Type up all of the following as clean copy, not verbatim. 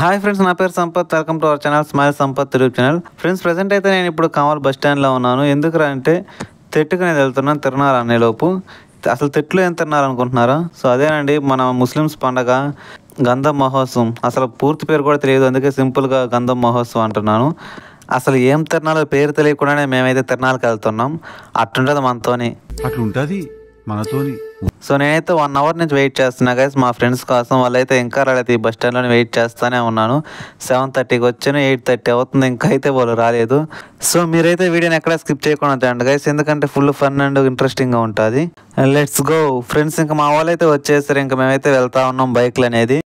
Hi friends, నా పేరు Sampath. Welcome to our channel smile Sampath YouTube channel. Friends, present అయితే నేను ఇప్పుడు కావాలి బస్ స్టాండ్లో ఉన్నాను. ఎందుకురా అంటే తెట్టుకు నేను వెళ్తున్నాను తిరణాలు అనేలోపు. అసలు తెట్లు ఏం తిరణాలు అనుకుంటున్నారా? సో అదేనండి మన ముస్లిమ్స్ పండగ గంధం మహోత్సవం. అసలు పూర్తి పేరు కూడా తెలియదు, అందుకే సింపుల్గా గంధం మహోత్సవం అంటున్నాను. అసలు ఏం తిరణాలో పేరు తెలియకుండానే మేమైతే తిరణాలకు వెళ్తున్నాం. అట్లుంటుంది మనతోని, అట్లుంటది మనతోని. సో నేనైతే 1 అవర్ నుంచి వెయిట్ చేస్తున్నా గైస్ మా ఫ్రెండ్స్ కోసం. వాళ్ళైతే ఇంకా రాలేదు, ఈ బస్ స్టాండ్లోనే వెయిట్ చేస్తూనే ఉన్నాను. 7:30కి వచ్చాను, 8:30 అవుతుంది, ఇంకా అయితే వాళ్ళు రాలేదు. సో మీరైతే వీడియోని ఎక్కడ స్కిప్ చేయకుండా చూడండి గైస్, ఎందుకంటే ఫుల్ ఫన్ అండ్ ఇంట్రెస్టింగ్గా ఉంటుంది. Let's go friends. ఇంకా మా వాళ్ళు అయితే వచ్చేసారు, ఇంకా మేమైతే వెళ్తా ఉన్నాం. బైక్లు అనేది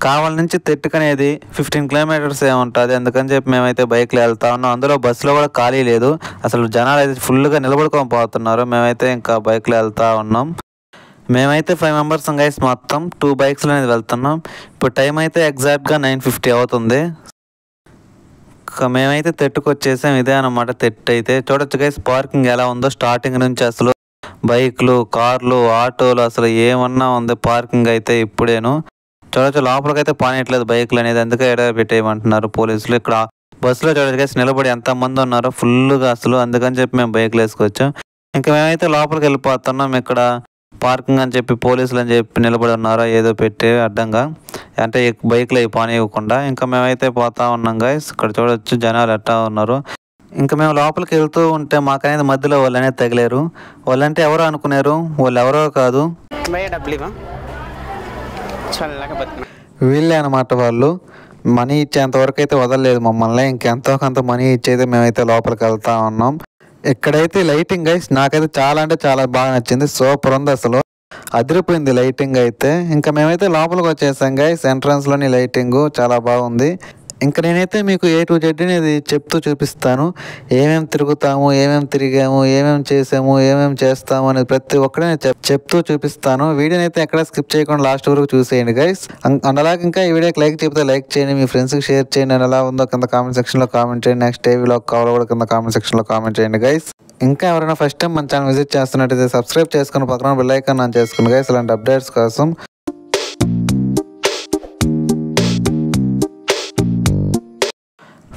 కావాలి నుంచి తెట్టుకు అనేది 15 కిలోమీటర్స్ ఏముంటుంది, అందుకని చెప్పి మేమైతే బైక్లో వెళ్తా ఉన్నాం. అందులో బస్సులో కూడా ఖాళీ లేదు, అసలు జనాలు అయితే ఫుల్గా నిలబడుకొని పోతున్నారు. మేమైతే ఇంకా బైక్లో వెళ్తా ఉన్నాం. మేమైతే 5 మెంబర్స్ గైస్, మొత్తం 2 బైక్స్లో అనేది వెళ్తున్నాం. ఇప్పుడు టైం అయితే ఎగ్జాక్ట్గా 9:50 అవుతుంది. మేమైతే తెట్టుకు వచ్చేసాం. ఇదే అనమాట తెట్టు అయితే. చూడొచ్చు గైస్ పార్కింగ్ ఎలా ఉందో. స్టార్టింగ్ నుంచి అసలు బైక్లు, కార్లు, ఆటోలు అసలు ఏమన్నా ఉంది పార్కింగ్ అయితే. ఇప్పుడేను చూడొచ్చు లోపలికైతే పానేయట్లేదు బైక్లు అనేది, అందుకే ఎడ పెట్టేయమంటున్నారు పోలీసులు. ఇక్కడ బస్సులో చూడొచ్చు గైస్ నిలబడి ఎంతమంది ఉన్నారో ఫుల్గా అసలు, అందుకని చెప్పి మేము బైక్లు వేసుకొచ్చాం. ఇంకా మేమైతే లోపలికి వెళ్ళిపోతున్నాం. ఇక్కడ పార్కింగ్ అని చెప్పి పోలీసులు అని చెప్పి నిలబడి ఉన్నారో ఏదో పెట్టి అడ్డంగా, అంటే బైక్లు అవి పానివ్వకుండా. ఇంకా మేమైతే పోతా ఉన్నాం గైస్. ఇక్కడ చూడొచ్చు జనాలు ఎట్టా ఉన్నారు. ఇంకా మేము లోపలికి వెళ్తూ ఉంటే మాకనేది మధ్యలో వాళ్ళు అనేది తగిలేరు. వాళ్ళంటే ఎవరో అనుకున్నారు, వాళ్ళు ఎవరో కాదు, వీళ్ళే అనమాట. వాళ్ళు మనీ ఇచ్చేంత వరకు అయితే వదలలేదు మమ్మల్ని. ఇంకెంతో కొంత మనీ ఇచ్చేది మేమైతే లోపలికి వెళ్తా ఉన్నాం. ఇక్కడైతే లైటింగ్ గైస్ నాకైతే చాలా అంటే చాలా బాగా నచ్చింది. సూపర్ ఉంది అసలు, అదిరిపోయింది లైటింగ్ అయితే. ఇంకా మేమైతే లోపలికి వచ్చేసాం గైస్. ఎంట్రన్స్లోని లైటింగ్ చాలా బాగుంది. ఇంకా నేనైతే మీకు A to Z అనేది చెప్తూ చూపిస్తాను. ఏమేమి తిరుగుతాము, ఏమేమి తిరిగాము, ఏమేమి చేసాము, ఏమేమి చేస్తాము అనేది ప్రతి ఒక్కడే చెప్తూ చూపిస్తాను. వీడియోని అయితే ఎక్కడ స్కిప్ చేయకుండా లాస్ట్ వరకు చూసేయండి గైస్. అండ్ అలాగే ఇంకా ఈ వీడియోకి లైక్ చెప్తే లైక్ చేయండి, మీ ఫ్రెండ్స్కి షేర్ చేయండి. అని ఎలా ఉందో కింద కామెంట్ సెక్షన్లో కామెంట్ చేయండి. నెక్స్ట్ ఏ వ్లాగ్ కావాలో కూడా కింద కామెంట్ సెక్షన్లో కామెంట్ చేయండి గైస్. ఇంకా ఎవరైనా ఫస్ట్ టైం మన ఛానల్ విజిట్ చేస్తున్నట్టయితే సబ్స్క్రైబ్ చేసుకుని పక్కన బెల్ ఐకాన్ ఆన్ చేసుకుని గైస్, ఇలాంటి అప్డేట్స్ కోసం.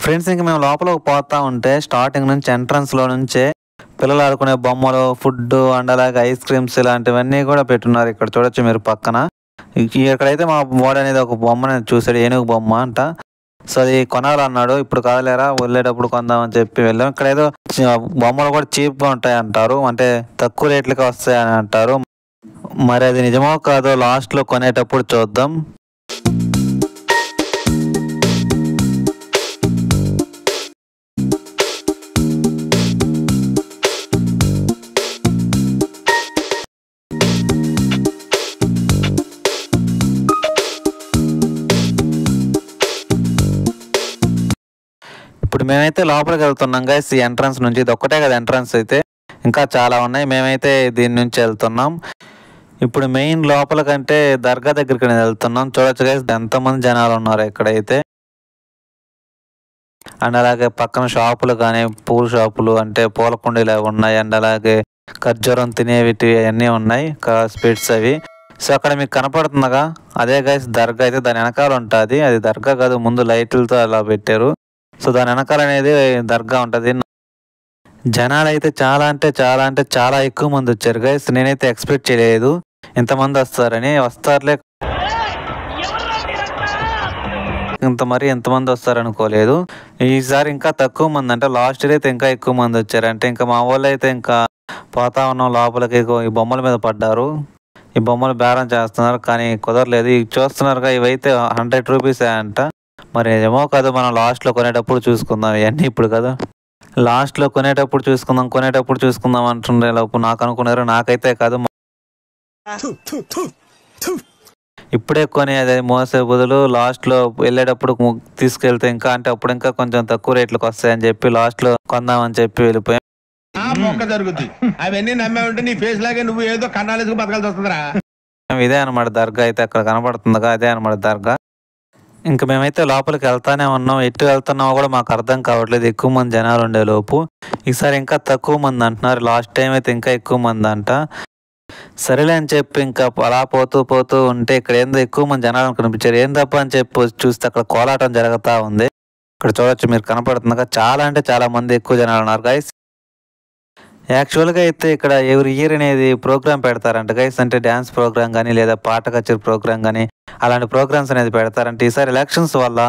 ఫ్రెండ్స్, ఇంకా మేము లోపలికి పోతా ఉంటే స్టార్టింగ్ నుంచి ఎంట్రన్స్లో నుంచే పిల్లలు ఆడుకునే బొమ్మలు, ఫుడ్ అండ్ అలాగే ఐస్ క్రీమ్స్ ఇలాంటివన్నీ కూడా పెట్టున్నారు. ఇక్కడ చూడొచ్చు మీరు పక్కన. ఇక్కడైతే మా వాడు అనేది ఒక బొమ్మని చూసాడు, ఏనుగు బొమ్మ అంట. సో అది కొనాలన్నాడు. ఇప్పుడు కాలేరా వెళ్ళేటప్పుడు కొందామని చెప్పి వెళ్ళాం. ఇక్కడ ఏదో బొమ్మలు కూడా చీప్గా ఉంటాయి అంటారు, అంటే తక్కువ రేట్లకి వస్తాయని అంటారు. మరి అది నిజమో కాదో లాస్ట్లో కొనేటప్పుడు చూద్దాం. ఇప్పుడు మేమైతే లోపలికి వెళ్తున్నాం గైస్. ఈ ఎంట్రన్స్ నుంచి, ఇది ఒక్కటే కదా ఎంట్రన్స్ అయితే, ఇంకా చాలా ఉన్నాయి. మేమైతే దీని నుంచి వెళ్తున్నాం. ఇప్పుడు మెయిన్ లోపల కంటే దర్గా దగ్గరికి వెళ్తున్నాం. చూడొచ్చు గైస్ ఎంతమంది జనాలు ఉన్నారు ఇక్కడైతే. అండ్ అలాగే పక్కన షాపులు కానీ పూల షాపులు, అంటే పూల కుండీలు అవి ఉన్నాయి. అండ్ అలాగే ఖర్జూరం తినేవి అన్నీ ఉన్నాయి, స్వీట్స్ అవి. సో అక్కడ మీకు కనపడుతుందిగా, అదే గైస్ దర్గా అయితే. దాని వెనకాల ఉంటుంది, అది దర్గా కాదు, ముందు లైట్లతో అలా పెట్టారు. సో దాని వెనకాల అనేది దర్గా ఉంటుంది. జనాలు అయితే చాలా అంటే చాలా అంటే చాలా ఎక్కువ మంది వచ్చారు గైస్. నేనైతే ఎక్స్పెక్ట్ చేయలేదు ఇంతమంది వస్తారని. వస్తారులే, ఇంత మరి ఎంతమంది వస్తారు అనుకోలేదు. ఈసారి ఇంకా తక్కువ మంది, అంటే లాస్ట్ ఇయర్ అయితే ఇంకా ఎక్కువ మంది వచ్చారు. అంటే ఇంకా మా వాళ్ళు అయితే ఇంకా పోతా ఉన్నాం లోపలికి. ఈ బొమ్మల మీద పడ్డారు, ఈ బొమ్మలు బేరం చేస్తున్నారు కానీ కుదరలేదు. ఇవి చూస్తున్నారుగా, ఇవైతే 100 రూపీసే అంట. మరి ఏమో కాదు, మనం లాస్ట్లో కొనేటప్పుడు చూసుకుందాం ఇవన్నీ. ఇప్పుడు కదా లాస్ట్లో కొనేటప్పుడు చూసుకుందాం అంటుండే లోపు నాకు అనుకున్నారు, నాకైతే కాదు. ఇప్పుడే కొని అదే మోసే బదులు లాస్ట్లో వెళ్ళేటప్పుడు తీసుకెళ్తే ఇంకా, అంటే అప్పుడు ఇంకా కొంచెం తక్కువ రేట్లకు వస్తాయని చెప్పి లాస్ట్లో కొందామని చెప్పి వెళ్ళిపోయాం. ఇదే అనమాట దర్గా అయితే. అక్కడ కనపడుతుందిగా, అదే అనమాట దర్గా. ఇంకా మేమైతే లోపలికి వెళ్తానే ఉన్నాం. ఎటు వెళ్తున్నామో కూడా మాకు అర్థం కావట్లేదు, ఎక్కువ మంది జనాలు ఉండేలోపు. ఈసారి ఇంకా తక్కువ మంది అంటున్నారు, లాస్ట్ టైం అయితే ఇంకా ఎక్కువ మంది అంట. సరేలే అని చెప్పి ఇంకా అలా పోతూ పోతూ ఉంటే ఇక్కడ ఏందో ఎక్కువ మంది జనాలు కనిపించారు. ఏం తప్ప అని చెప్పి చూస్తే అక్కడ కోలాటం జరుగుతూ ఉంది. ఇక్కడ చూడొచ్చు, మీరు కనపడుతుందిగా, చాలా అంటే చాలా మంది ఎక్కువ జనాలు ఉన్నారు గైస్. యాక్చువల్గా అయితే ఇక్కడ ఎవ్రీ ఇయర్ అనేది ప్రోగ్రామ్ పెడతారంట గైస్. అంటే డ్యాన్స్ ప్రోగ్రామ్ కానీ లేదా పాట కచేరీ ప్రోగ్రామ్ కానీ అలాంటి ప్రోగ్రామ్స్ అనేది పెడతారంట. ఈసారి ఎలక్షన్స్ వల్ల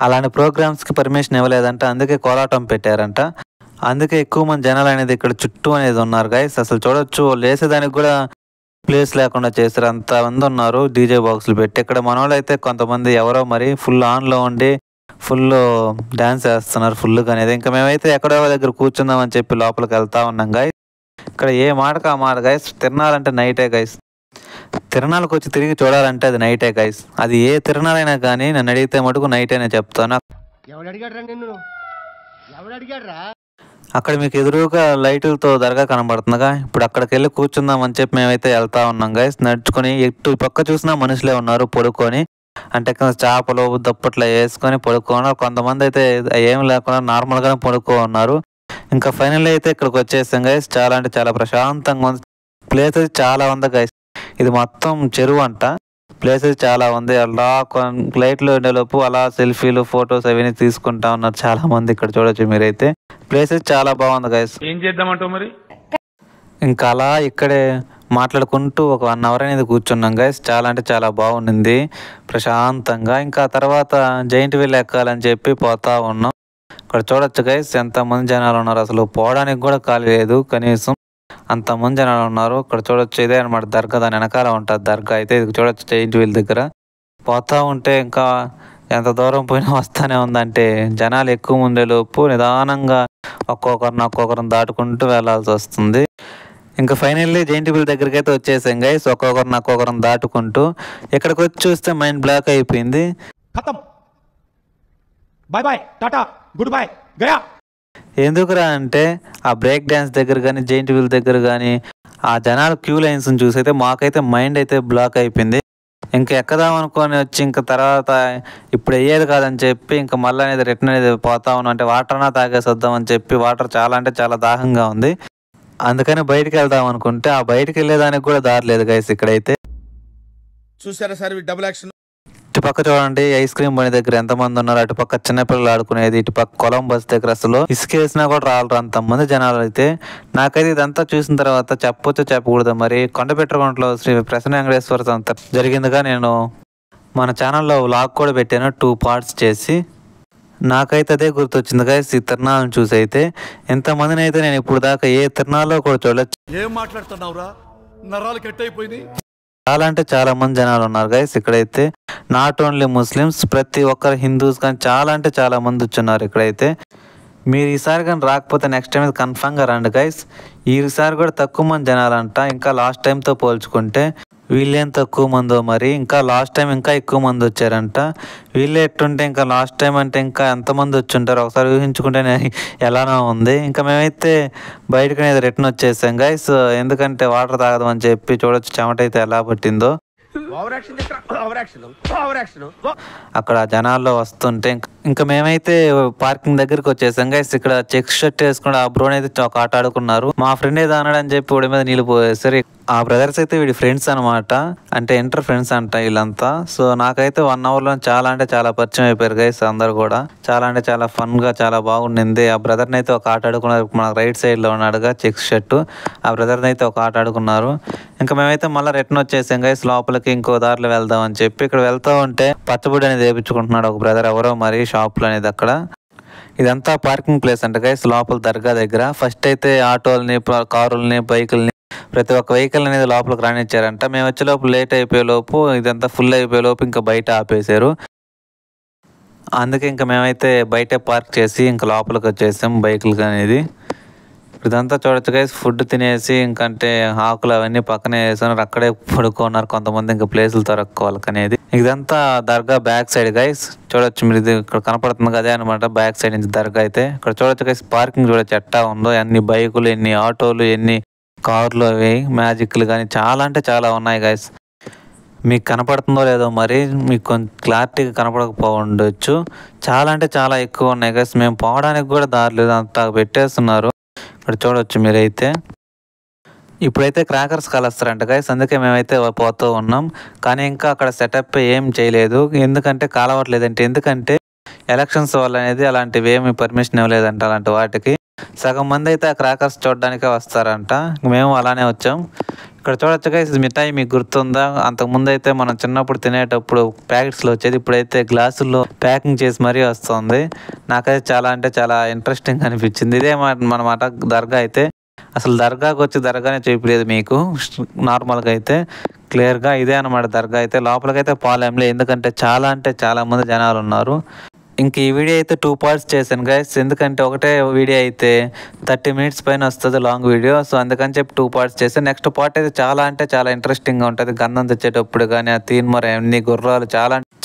అలాంటి ప్రోగ్రామ్స్కి పర్మిషన్ ఇవ్వలేదంట, అందుకే కోలాటం పెట్టారంట. అందుకే ఎక్కువ మంది జనాలు అనేది ఇక్కడ చుట్టూ అనేది ఉన్నారు గైస్. అసలు చూడొచ్చు, లేసేదానికి కూడా ప్లేస్ లేకుండా చేశారు, అంతమంది ఉన్నారు డీజే బాక్సులు పెట్టి. ఇక్కడ మన వాళ్ళు అయితే కొంతమంది ఎవరో మరి ఫుల్ ఆన్లో ఉండి ఫుల్ డ్యాన్స్ వేస్తున్నారు ఫుల్గా అనేది. ఇంకా మేమైతే ఎక్కడో దగ్గర కూర్చుందామని చెప్పి లోపలికి వెళ్తా ఉన్నాం గైస్. ఇక్కడ ఏ మాటకు ఆ మాట గైస్, తిరణాలంటే నైటే గైస్. తిరణాలకు వచ్చి తిరిగి చూడాలంటే అది నైటే గైస్. అది ఏ తిరణాలైనా కానీ నన్ను అడిగితే మటుకు నైటేనే చెప్తాను. అక్కడ మీకు ఎదురుగా లైటులతో దర్గా కనబడుతుందిగా. ఇప్పుడు అక్కడికి వెళ్ళి కూర్చుందామని చెప్పి మేమైతే వెళ్తా ఉన్నాం గైస్. నడుచుకొని ఎటు పక్క చూసినా మనుషులే ఉన్నారు పడుకొని, అంటే చేపలు దుప్పట్లు వేసుకొని పడుకున్నారు. కొంతమంది అయితే ఏం లేకుండా నార్మల్గానే పడుకో ఉన్నారు. ఇంకా ఫైనల్ అయితే ఇక్కడికి వచ్చేసాం గైస్. చాలా అంటే చాలా ప్రశాంతంగా ఉంది. ప్లేస్ అయితే చాలా ఉంది గైస్. ఇది మొత్తం చెరువు అంట. ప్లేసెస్ చాలా ఉంది. అలా లైట్లు ఉండేలోపు అలా సెల్ఫీలు ఫొటోస్ అవన్నీ తీసుకుంటా ఉన్నారు చాలా మంది. ఇక్కడ చూడొచ్చు మీరైతే, ప్లేసెస్ చాలా బాగుంది గైస్. ఏం చేద్దామంటావు మరి? ఇంకా అలా ఇక్కడే మాట్లాడుకుంటూ ఒక 1 అవర్ అనేది కూర్చున్నాం గైస్. చాలా అంటే చాలా బాగుండింది ప్రశాంతంగా. ఇంకా తర్వాత జైంట్ వీల్ ఎక్కాలని చెప్పి పోతా ఉన్నాం. ఇక్కడ చూడొచ్చు గైస్ ఎంతమంది జనాలు ఉన్నారు. అసలు పోవడానికి కూడా ఖాళీ లేదు, కనీసం అంతమంది జనాలు ఉన్నారు. ఇక్కడ చూడొచ్చు, ఇదే అనమాట దర్గా, దాని వెనకాల ఉంటుంది దర్గా అయితే. ఇది చూడొచ్చు జైంట్ వీల్ దగ్గర. పోతా ఉంటే ఇంకా ఎంత దూరం పోయినా వస్తానే ఉందంటే, జనాలు ఎక్కువ ఉండేలోపు నిదానంగా ఒక్కొక్కరిని దాటుకుంటూ వెళ్లాల్సి వస్తుంది. ఇంకా ఫైనల్లీ జైంట్ వీల్ దగ్గరికి అయితే వచ్చేసాం గైస్. ఒక్కొక్కరిని దాటుకుంటూ ఇక్కడికి వచ్చి చూస్తే మైండ్ బ్లాక్ అయిపోయింది. Bye bye tata good bye గయా. ఎందుకురా అంటే ఆ బ్రేక్ డ్యాన్స్ దగ్గర కానీ జైంట్ వీల్ దగ్గర కానీ ఆ జనాల క్యూ లైన్స్ చూసి అయితే మాకైతే మైండ్ అయితే బ్లాక్ అయిపోయింది. ఇంకా ఎక్కదాం అనుకొని వచ్చి ఇంకా తర్వాత ఇప్పుడు అయ్యేది కాదని చెప్పి ఇంకా మళ్ళీ అనేది రిటర్న్ అనేది పోతా ఉన్నాం. అంటే వాటర్ అన్నా తాగేసొద్దామని చెప్పి, వాటర్ చాలా అంటే చాలా దాహంగా ఉంది. అందుకని బయటికి వెళ్దాం అనుకుంటే ఆ బయటికి వెళ్ళేదానికి కూడా దారి లేదు గైస్. ఇక్కడైతే చూసారా సార్ డబుల్ యాక్షన్. ఇటుపక్క చూడండి ఐస్ క్రీమ్ బండి దగ్గర ఎంతమంది ఉన్నారు. అటుపక్క చిన్నపిల్లలు ఆడుకునేది, ఇటుపక్క కొలంబస్ దగ్గర అసలు ఇసుక వేసినా కూడా రాలరు అంతమంది జనాలు అయితే. నాకైతే ఇదంతా చూసిన తర్వాత చెప్పొచ్చు చెప్పకూడదు మరి, కొండపెట్టగుంటలో శ్రీ ప్రసన్న వెంకటేశ్వర సంత జరిగిందిగా. నేను మన ఛానల్లో వ్లాగ్ కూడా పెట్టాను 2 పార్ట్స్ చేసి. నాకైతే అదే గుర్తొచ్చింది గైస్ ఈ తిరణాలను చూసి అయితే. ఎంతమందిని అయితే నేను ఇప్పుడు దాకా ఏ తిరణాల్లో కూడా చూడొచ్చు. ఏం మాట్లాడుతున్నావురా, నరాలు కట్ అయిపోయింది. చాలా అంటే చాలా మంది జనాలు ఉన్నారు గైస్ ఇక్కడైతే. నాట్ ఓన్లీ ముస్లిమ్స్, ప్రతి ఒక్కరు హిందూస్ కానీ చాలా అంటే చాలా మంది వచ్చున్నారు ఇక్కడైతే. మీరు ఈసారి కానీ రాకపోతే నెక్స్ట్ టైం కన్ఫామ్గా రండి గైస్. ఈసారి కూడా తక్కువ మంది జనాలంట, ఇంకా లాస్ట్ టైంతో పోల్చుకుంటే. వీళ్ళేం తక్కువ మందో మరి, ఇంకా లాస్ట్ టైం ఇంకా ఎక్కువ మంది వచ్చారంట. వీళ్ళే ఎట్టుంటే ఇంకా లాస్ట్ టైం అంటే ఇంకా ఎంతమంది వచ్చి ఉంటారు ఒకసారి ఊహించుకుంటేనే ఎలానో ఉంది. ఇంకా మేమైతే బయటకు అనేది రిటర్న్ వచ్చేసాం గైస్. ఎందుకంటే వాటర్ తాగదాం అని చెప్పి. చూడొచ్చు చెమట అయితే ఎలా పట్టిందో. అక్కడ జనాల్లో వస్తుంటే ఇంకా మేమైతే పార్కింగ్ దగ్గరికి వచ్చేసాం గైస్. ఇక్కడ చెక్ షర్ట్ వేసుకుని ఆ బ్రోన్ అయితే ఒక ఆట ఆడుకున్నారు. మా ఫ్రెండ్ ఏదో అన్నాడని చెప్పి వాడి మీద నీళ్ళు పోసేసరి. ఆ బ్రదర్స్ అయితే వీడి ఫ్రెండ్స్ అనమాట, అంటే ఇంటర్ ఫ్రెండ్స్ అంట వీళ్ళంతా. సో నాకైతే 1 అవర్లో చాలా అంటే చాలా పరిచయం అయిపోయారు గైస్ అందరు కూడా. చాలా అంటే చాలా ఫన్ గా చాలా బాగుండింది. ఆ బ్రదర్ని అయితే ఒక ఆట ఆడుకున్నారు. మన రైట్ సైడ్ లో ఉన్నాడుగా చెక్ షర్ట్, ఆ బ్రదర్ని అయితే ఒక ఆట ఆడుకున్నారు. ఇంకా మేమైతే మళ్ళీ రిటర్న్ వచ్చేసాం గైస్ లోపలికి. ఇంకో దారిలో వెళ్దాం అని చెప్పి ఇక్కడ వెళ్తా ఉంటే పచ్చబుడి అనేది వేయించుకుంటున్నాడు ఒక బ్రదర్, ఎవరో మరి షాప్లో అనేది. అక్కడ ఇదంతా పార్కింగ్ ప్లేస్ అంట గైస్ లోపల దర్గా దగ్గర. ఫస్ట్ అయితే ఆటోల్ని, కారుల్ని, బైకుల్ని, ప్రతి ఒక్క వెహికల్ అనేది లోపలికి రానిచ్చారంట. మేము వచ్చే లోపు లేట్ అయిపోయే లోపు ఇదంతా ఫుల్ అయిపోయే లోపు ఇంకా బయట ఆపేశారు. అందుకే ఇంకా మేమైతే బయటే పార్క్ చేసి ఇంకా లోపలికి వచ్చేసాం బైకులకి అనేది. ఇదంతా చూడొచ్చు గైస్. ఫుడ్ తినేసి ఇంకంటే ఆకులు అవన్నీ పక్కనే వేసుకున్నారు, అక్కడే పడుకున్నారు కొంతమంది. ఇంకా ప్లేసులు దొరక్కోవాలి అనేది. ఇదంతా దర్గా బ్యాక్ సైడ్ గైస్. చూడొచ్చు మీరు, ఇది ఇక్కడ కనపడుతుంది అదే అనమాట బ్యాక్ సైడ్ నుంచి దర్గా అయితే. ఇక్కడ చూడొచ్చు గైస్ పార్కింగ్ చూడొచ్చు ఎట్టా ఉందో. ఎన్ని బైకులు, ఎన్ని ఆటోలు, ఎన్ని కార్లు, అవి మ్యాజిక్లు కానీ చాలా అంటే చాలా ఉన్నాయి గైస్. మీకు కనపడుతుందో లేదో మరి, మీకు కొంచెం క్లారిటీగా కనపడకపోవచ్చు. చాలా అంటే చాలా ఎక్కువ ఉన్నాయి గైస్. మేము పోవడానికి కూడా దారి లేదు, అంత పెట్టేస్తున్నారు. ఇక్కడ చూడవచ్చు మీరైతే. ఇప్పుడైతే క్రాకర్స్ కలుస్తారంట గైస్, అందుకే మేమైతే పోతూ ఉన్నాం. కానీ ఇంకా అక్కడ సెటప్ ఏం చేయలేదు, ఎందుకంటే కాలవట్లేదంటే, ఎందుకంటే ఎలక్షన్స్ వల్ల అనేది అలాంటివి ఏమి పర్మిషన్ ఇవ్వలేదంట అలాంటి వాటికి. సగం మంది అయితే ఆ క్రాకర్స్ చూడడానికే వస్తారంట, మేము అలానే వచ్చాం. ఇక్కడ చూడొచ్చు గైస్, మిఠాయి మీకు గుర్తుందా? అంతకుముందు అయితే మనం చిన్నప్పుడు తినేటప్పుడు ప్యాకెట్స్లో వచ్చేది, ఇప్పుడైతే గ్లాసుల్లో ప్యాకింగ్ చేసి మరీ వస్తుంది. నాకైతే చాలా అంటే చాలా ఇంట్రెస్టింగ్ అనిపించింది. ఇదే మనమాట దర్గా అయితే. అసలు దర్గాకి వచ్చి దర్గానే చూపించలేదు మీకు, నార్మల్గా అయితే క్లియర్గా ఇదే అనమాట దర్గా అయితే. లోపలికైతే పోలేంలే, ఎందుకంటే చాలా అంటే చాలా మంది జనాలు ఉన్నారు. ఇంక ఈ వీడియో అయితే 2 parts చేశాను గైస్, ఎందుకంటే ఒకటే వీడియో అయితే 30 minutes పైన వస్తుంది లాంగ్ వీడియో. సో అందుకని చెప్పి 2 parts చేశాను. నెక్స్ట్ పార్ట్ అయితే చాలా అంటే చాలా ఇంట్రెస్టింగ్గా ఉంటుంది. గంధం తెచ్చేటప్పుడు కానీ ఆ తీన్మర అన్ని గుర్రాలు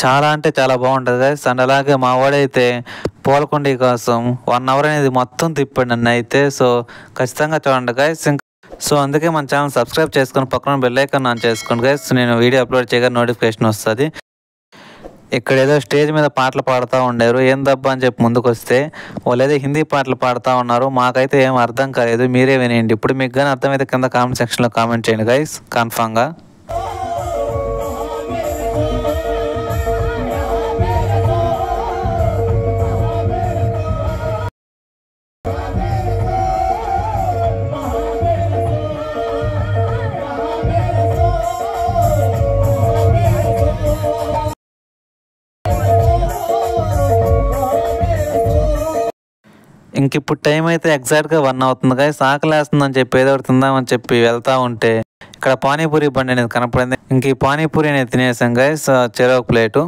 చాలా అంటే చాలా బాగుంటుంది గైస్. అండ్ అలాగే మా వాడైతే పోలకొండ కోసం 1 hour అనేది మొత్తం తిప్పాడు నన్ను అయితే. సో ఖచ్చితంగా చూడండి గైస్. సో అందుకే మన ఛానల్ సబ్స్క్రైబ్ చేసుకొని పక్కన బెల్ ఐకాన్ ఆన్ చేసుకోండి గైస్. నేను వీడియో అప్లోడ్ చేయగానే నోటిఫికేషన్ వస్తుంది. ఇక్కడ ఏదో స్టేజ్ మీద పాటలు పాడుతూ ఉండేరు, ఏం దబ్బా అని చెప్పి ముందుకు వస్తే వాళ్ళు ఏదో హిందీ పాటలు పాడుతూ ఉన్నారు. మాకైతే ఏం అర్థం కాలేదు, మీరే వినేయండి. ఇప్పుడు మీకు కానీ అర్థమైతే కింద కామెంట్ సెక్షన్లో కామెంట్ చేయండి గైస్ కన్ఫామ్గా. ఇంక ఇప్పుడు టైం అయితే ఎగ్జాక్ట్గా 1 అవుతుంది గైస్. ఆకలి వేస్తుందని చెప్పి ఏదో ఒకటి తిందామని చెప్పి వెళ్తా ఉంటే ఇక్కడ పానీపూరి బండి అనేది కనపడింది. ఇంక ఈ పానీపూరి అనేది తినేసాం గైస్, చెరొక ప్లేటు.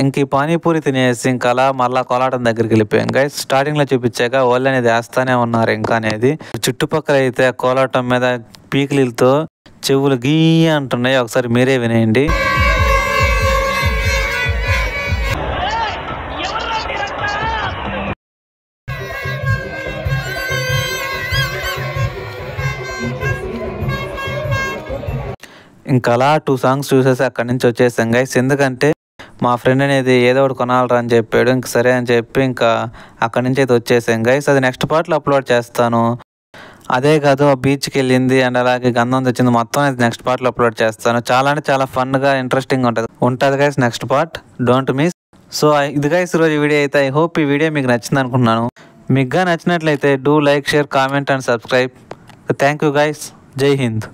ఇంక ఈ పానీపూరి తినేసి ఇంకా అలా మళ్ళీ కోలాటం దగ్గరికి వెళ్ళిపోయాం గైస్. స్టార్టింగ్లో చూపించాక వాళ్ళు అనేది వేస్తానే ఉన్నారు ఇంకా అనేది. చుట్టుపక్కల అయితే కోలాటం మీద పీకిలితో చెవులు గీ అంటున్నాయి, ఒకసారి మీరే వినేయండి. ఇంకా అలా 2 songs చూసేసి అక్కడి నుంచి వచ్చేసాం గైస్. ఎందుకంటే మా ఫ్రెండ్ అనేది ఏదో ఒకటి కొనాలరా అని చెప్పాడు. ఇంక సరే అని చెప్పి ఇంకా అక్కడి నుంచి అయితే వచ్చేసాం గైస్. అది నెక్స్ట్ పార్ట్లో అప్లోడ్ చేస్తాను. అదే కాదు ఆ బీచ్కి వెళ్ళింది అండ్ అలాగే గంధం తెచ్చింది మొత్తం అయితే నెక్స్ట్ పార్ట్లో అప్లోడ్ చేస్తాను. చాలా అంటే చాలా ఫన్గా ఇంట్రెస్టింగ్ ఉంటుంది guys next part, don't miss. So ఇది గైస్ ఈరోజు వీడియో అయితే. ఐ హోప్ ఈ వీడియో మీకు నచ్చింది అనుకుంటున్నాను. మీకు నచ్చినట్లయితే do like, share, comment and subscribe. Thank you guys. జై హింద్.